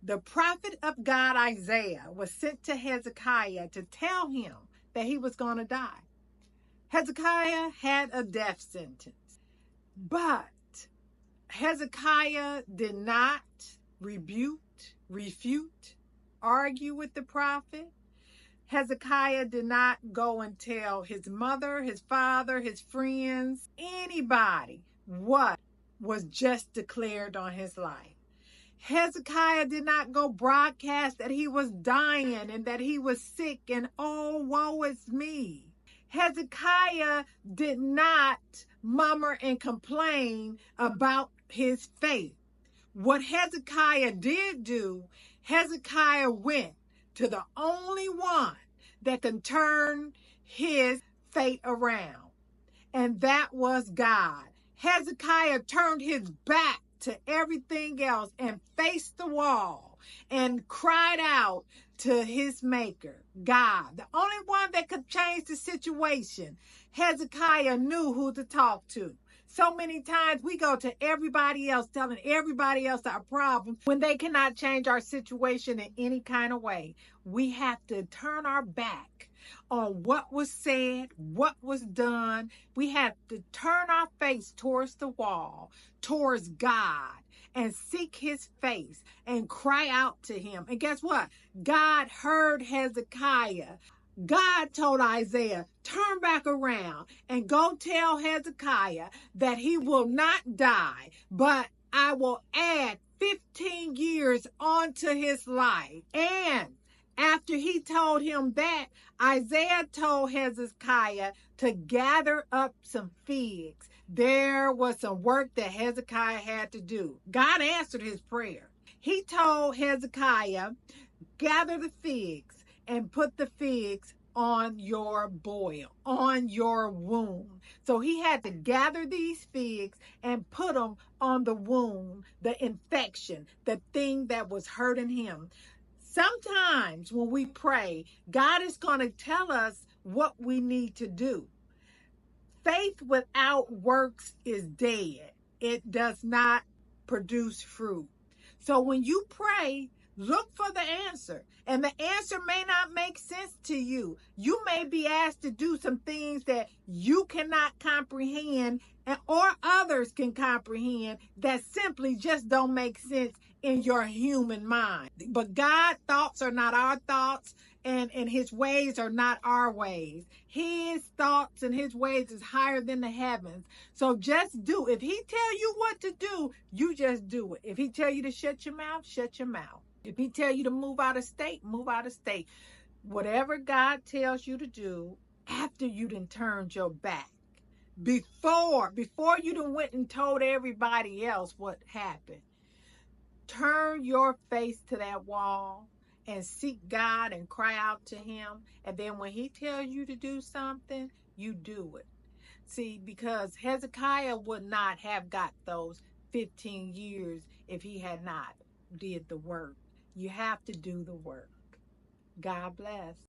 The prophet of God Isaiah was sent to Hezekiah to tell him that he was going to die. Hezekiah had a death sentence, but Hezekiah did not refute, argue with the prophet. Hezekiah did not go and tell his mother, his father, his friends, anybody what was just declared on his life. Hezekiah did not go broadcast that he was dying and that he was sick and oh, woe is me. Hezekiah did not murmur and complain about his faith. What Hezekiah did do, Hezekiah went to the only one that can turn his fate around, and that was God. Hezekiah turned his back to everything else and faced the wall and cried out to his maker, God, the only one that could change the situation. Hezekiah knew who to talk to. So many times we go to everybody else, telling everybody else our problems when they cannot change our situation in any kind of way. We have to turn our back on what was said, what was done. We have to turn our face towards the wall, towards God, and seek his face and cry out to him. And guess what? God heard Hezekiah. God told Isaiah, turn back around and go tell Hezekiah that he will not die, but I will add 15 years onto his life. And after he told him that, Isaiah told Hezekiah to gather up some figs. There was some work that Hezekiah had to do. God answered his prayer. He told Hezekiah, gather the figs and put the figs on your boil, on your wound. So he had to gather these figs and put them on the wound, the infection, the thing that was hurting him. Sometimes when we pray, God is going to tell us what we need to do. Faith without works is dead. It does not produce fruit. So when you pray, look for the answer. And the answer may not make sense to you. You may be asked to do some things that you cannot comprehend or others can comprehend that simply just don't make sense in your human mind. But God's thoughts are not our thoughts, and his ways are not our ways. His thoughts and his ways is higher than the heavens. So just do. If he tell you what to do, you just do it. If he tell you to shut your mouth, shut your mouth. If he tell you to move out of state, move out of state. Whatever God tells you to do, after you done turned your back, before you done went and told everybody else what happened, turn your face to that wall and seek God and cry out to him. And then when he tells you to do something, you do it. See, because Hezekiah would not have got those 15 years if he had not did the work. You have to do the work. God bless.